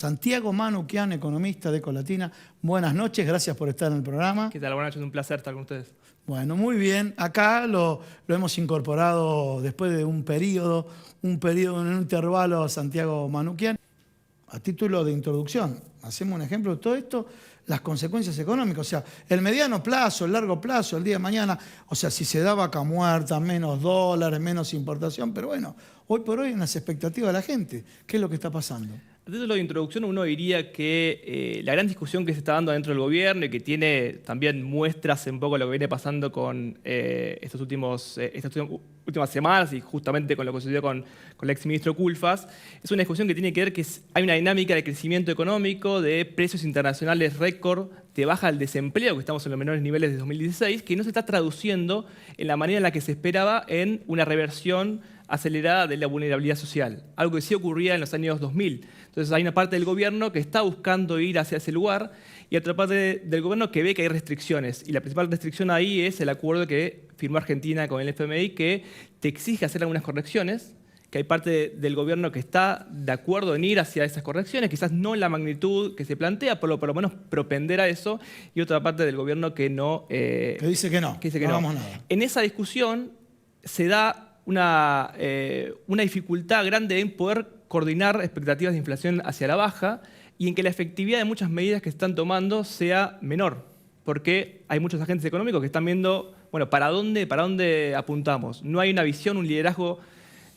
Santiago Manuquian, economista de Ecolatina. Buenas noches, gracias por estar en el programa. ¿Qué tal? Buenas noches, un placer estar con ustedes. Bueno, muy bien. Acá lo hemos incorporado después de un periodo en un intervalo a Santiago Manuquian. A título de introducción, hacemos un ejemplo de todo esto, las consecuencias económicas, o sea, el mediano plazo, el largo plazo, el día de mañana, o sea, si se da vaca muerta, menos dólares, menos importación, pero bueno, hoy por hoy en las expectativas de la gente, ¿qué es lo que está pasando? A título de introducción, uno diría que la gran discusión que se está dando dentro del gobierno y que tiene también muestras un poco lo que viene pasando con estas últimas semanas y justamente con lo que sucedió con el exministro Culfas, es una discusión que tiene que ver que hay una dinámica de crecimiento económico, de precios internacionales récord, de baja del desempleo, que estamos en los menores niveles de 2016, que no se está traduciendo en la manera en la que se esperaba en una reversión acelerada de la vulnerabilidad social, algo que sí ocurría en los años 2000. Entonces hay una parte del gobierno que está buscando ir hacia ese lugar y otra parte del gobierno que ve que hay restricciones. Y la principal restricción ahí es el acuerdo que firmó Argentina con el FMI, que te exige hacer algunas correcciones, que hay parte del gobierno que está de acuerdo en ir hacia esas correcciones, quizás no en la magnitud que se plantea, pero por lo menos propender a eso, y otra parte del gobierno que no... que dice que no, no hagamos nada. En esa discusión se da una dificultad grande en poder coordinar expectativas de inflación hacia la baja y en que la efectividad de muchas medidas que se están tomando sea menor, porque hay muchos agentes económicos que están viendo, bueno, ¿para dónde apuntamos? No hay una visión, un liderazgo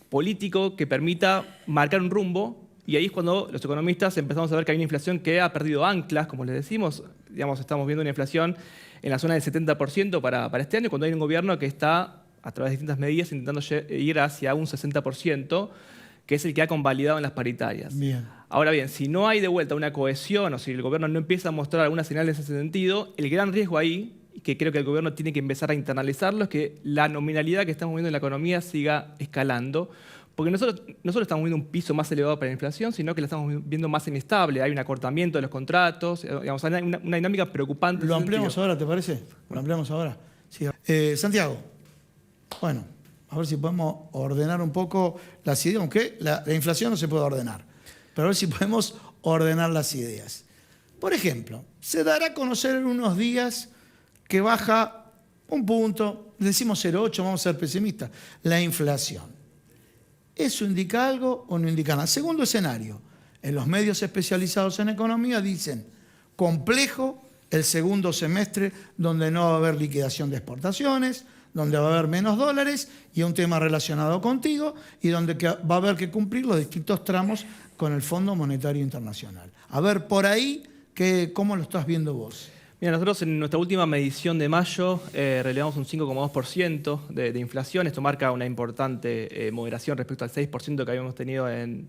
político que permita marcar un rumbo, y ahí es cuando los economistas empezamos a ver que hay una inflación que ha perdido anclas, como les decimos. Digamos, estamos viendo una inflación en la zona del 70% para este año, cuando hay un gobierno que está a través de distintas medidas intentando ir hacia un 60%, que es el que ha convalidado en las paritarias. Bien. Ahora bien, si no hay de vuelta una cohesión o si el gobierno no empieza a mostrar alguna señal en ese sentido, el gran riesgo ahí, que creo que el gobierno tiene que empezar a internalizarlo, es que la nominalidad que estamos viendo en la economía siga escalando, porque nosotros estamos viendo un piso más elevado para la inflación, sino que la estamos viendo más inestable. Hay un acortamiento de los contratos, digamos, hay una dinámica preocupante. ¿Lo ampliamos ahora, te parece? ¿Lo ampliamos ahora? Sí. Santiago, bueno, a ver si podemos ordenar un poco las ideas, aunque la inflación no se puede ordenar, pero a ver si podemos ordenar las ideas. Por ejemplo, se dará a conocer en unos días que baja un punto, decimos 0,8, vamos a ser pesimistas, la inflación. ¿Eso indica algo o no indica nada? Segundo escenario, en los medios especializados en economía dicen complejo el segundo semestre donde no va a haber liquidación de exportaciones, donde va a haber menos dólares y un tema relacionado contigo y donde va a haber que cumplir los distintos tramos con el Fondo Monetario Internacional. A ver, por ahí, ¿cómo lo estás viendo vos? Mira, nosotros en nuestra última medición de mayo relevamos un 5,2% de inflación. Esto marca una importante moderación respecto al 6% que habíamos tenido en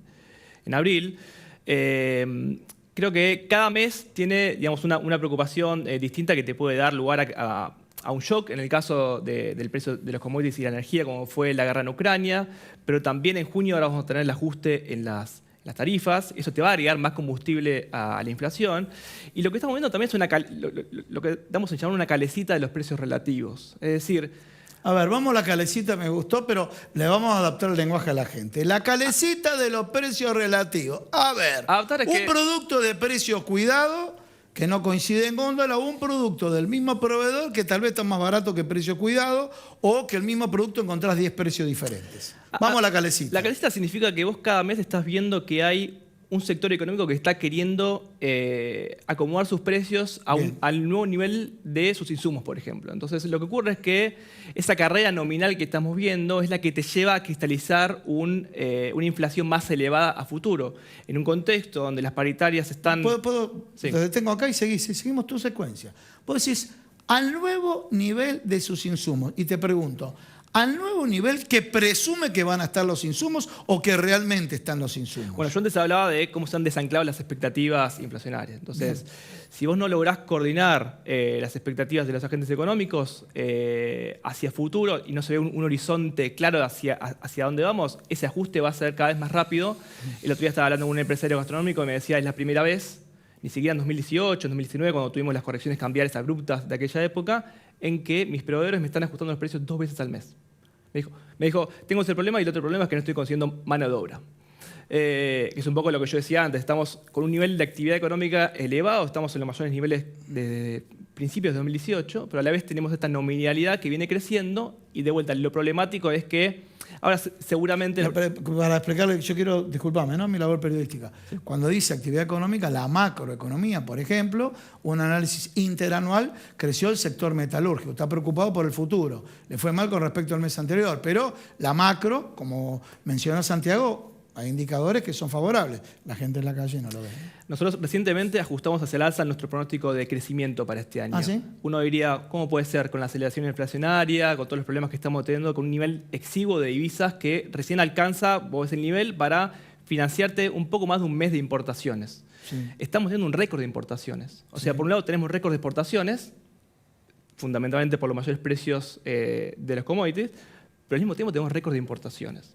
abril. Creo que cada mes tiene, digamos, una preocupación distinta que te puede dar lugar a un shock en el caso del precio de los commodities y la energía, como fue la guerra en Ucrania, pero también en junio ahora vamos a tener el ajuste en las tarifas. Eso te va a agregar más combustible a la inflación. Y lo que estamos viendo también es lo que damos en llamar una calecita de los precios relativos. Es decir, a ver, vamos a la calecita, me gustó, pero le vamos a adaptar el lenguaje a la gente. La calecita de los precios relativos. A ver, un producto de precio cuidado que no coincide en góndola, o un producto del mismo proveedor que tal vez está más barato que precio cuidado, o que el mismo producto encontrás 10 precios diferentes. Vamos a la calecita. La calecita significa que vos cada mes estás viendo que hay un sector económico que está queriendo acomodar sus precios al nuevo nivel de sus insumos, por ejemplo. Entonces, lo que ocurre es que esa carrera nominal que estamos viendo es la que te lleva a cristalizar una inflación más elevada a futuro. En un contexto donde las paritarias están... Sí. Te detengo acá y seguimos tu secuencia. Vos decís, al nuevo nivel de sus insumos. Y te pregunto, ¿al nuevo nivel que presume que van a estar los insumos o que realmente están los insumos? Bueno, yo antes hablaba de cómo se han desanclado las expectativas inflacionarias. Entonces, si vos no lográs coordinar las expectativas de los agentes económicos hacia futuro y no se ve un horizonte claro hacia dónde vamos, ese ajuste va a ser cada vez más rápido. El otro día estaba hablando con un empresario gastronómico y me decía, es la primera vez, ni siquiera en 2018, en 2019, cuando tuvimos las correcciones cambiarias abruptas de aquella época, en que mis proveedores me están ajustando los precios 2 veces al mes. Me dijo, tengo ese problema y el otro problema es que no estoy consiguiendo mano de obra. que es un poco lo que yo decía antes. Estamos con un nivel de actividad económica elevado, estamos en los mayores niveles de principios de 2018, pero a la vez tenemos esta nominalidad que viene creciendo y de vuelta lo problemático es que ahora seguramente... Para explicarle, yo quiero, disculpame, ¿no? Mi labor periodística. Sí. Cuando dice actividad económica, la macroeconomía, por ejemplo, un análisis interanual, creció el sector metalúrgico, está preocupado por el futuro. Le fue mal con respecto al mes anterior, pero la macro, como mencionó Santiago, hay indicadores que son favorables. La gente en la calle no lo ve. Nosotros recientemente ajustamos hacia el alza nuestro pronóstico de crecimiento para este año. ¿Ah, sí? Uno diría, ¿cómo puede ser con la aceleración inflacionaria, con todos los problemas que estamos teniendo, con un nivel exiguo de divisas que recién alcanza, vos ves el nivel, para financiarte un poco más de un mes de importaciones? Sí. Estamos teniendo un récord de importaciones. O sea, por un lado tenemos récord de exportaciones, fundamentalmente por los mayores precios de los commodities, pero al mismo tiempo tenemos récord de importaciones.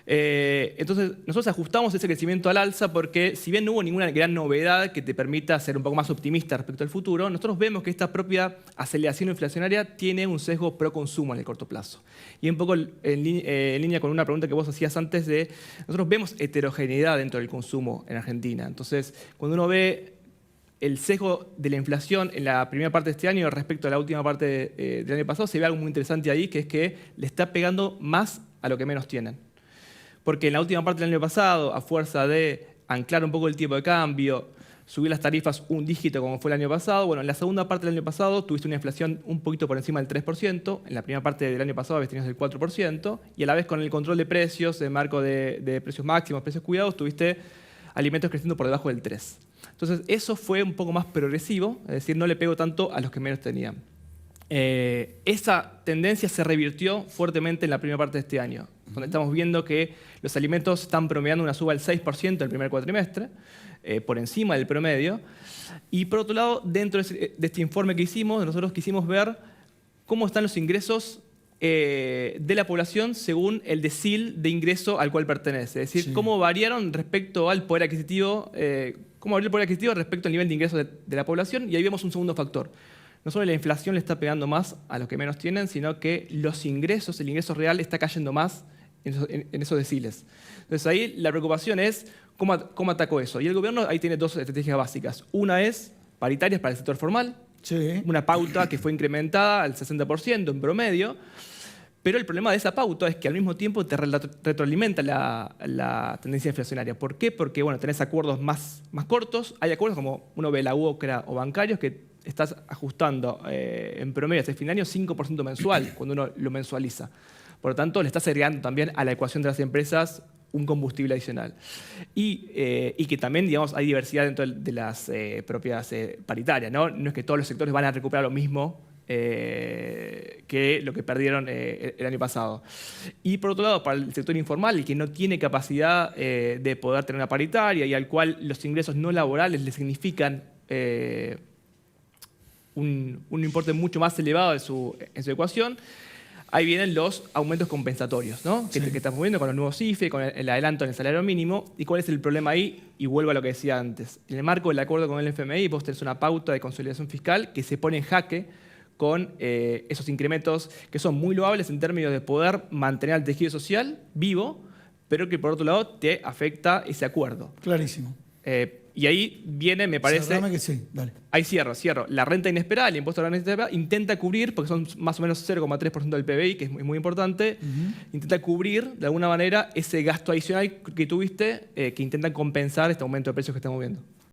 Entonces, nosotros ajustamos ese crecimiento al alza porque, si bien no hubo ninguna gran novedad que te permita ser un poco más optimista respecto al futuro, nosotros vemos que esta propia aceleración inflacionaria tiene un sesgo pro consumo en el corto plazo. Y un poco en línea con una pregunta que vos hacías antes nosotros vemos heterogeneidad dentro del consumo en Argentina. Entonces, cuando uno ve el sesgo de la inflación en la primera parte de este año respecto a la última parte del año pasado, se ve algo muy interesante ahí, que es que le está pegando más a lo que menos tienen. Porque en la última parte del año pasado, a fuerza de anclar un poco el tipo de cambio, subir las tarifas un dígito como fue el año pasado, bueno, en la segunda parte del año pasado tuviste una inflación un poquito por encima del 3%, en la primera parte del año pasado habías tenido el 4%, y a la vez con el control de precios, el marco de precios máximos, precios cuidados, tuviste alimentos creciendo por debajo del 3%. Entonces, eso fue un poco más progresivo, es decir, no le pegó tanto a los que menos tenían. Esa tendencia se revirtió fuertemente en la primera parte de este año, donde estamos viendo que los alimentos están promediando una suba del 6% en el primer cuatrimestre, por encima del promedio. Y por otro lado, dentro de este informe que hicimos, nosotros quisimos ver cómo están los ingresos de la población según el decil de ingreso al cual pertenece. Es decir, sí, cómo variaron respecto al poder adquisitivo, cómo varió el poder adquisitivo respecto al nivel de ingresos de la población. Y ahí vemos un segundo factor. No solo la inflación le está pegando más a los que menos tienen, sino que los ingresos, el ingreso real está cayendo más en esos deciles. Entonces ahí la preocupación es cómo atacó eso. Y el gobierno ahí tiene dos estrategias básicas. Una es paritarias para el sector formal, sí, una pauta que fue incrementada al 60% en promedio, pero el problema de esa pauta es que al mismo tiempo te retroalimenta la tendencia inflacionaria. ¿Por qué? Porque bueno, tenés acuerdos más cortos, hay acuerdos como uno ve la UOCRA o bancarios que estás ajustando en promedio hasta el fin de año 5% mensual cuando uno lo mensualiza. Por lo tanto, le estás agregando también a la ecuación de las empresas un combustible adicional. Y que también, digamos, hay diversidad dentro de las propiedades paritarias, ¿no? No es que todos los sectores van a recuperar lo mismo que lo que perdieron el año pasado. Y por otro lado, para el sector informal, el que no tiene capacidad de poder tener una paritaria y al cual los ingresos no laborales le significan un importe mucho más elevado en su ecuación, ahí vienen los aumentos compensatorios, ¿no? Sí, que estamos viendo con los nuevos IFE, con el adelanto en el salario mínimo. ¿Y cuál es el problema ahí? Y vuelvo a lo que decía antes. En el marco del acuerdo con el FMI, vos tenés una pauta de consolidación fiscal que se pone en jaque con esos incrementos que son muy loables en términos de poder mantener el tejido social vivo, pero que por otro lado te afecta ese acuerdo. Clarísimo. Y ahí viene, me parece... Cerrame que sí, dale. Ahí cierro. La renta inesperada, el impuesto a la renta inesperada, intenta cubrir, porque son más o menos 0,3% del PBI, que es muy importante, intenta cubrir de alguna manera ese gasto adicional que tuviste, que intentan compensar este aumento de precios que estamos viendo.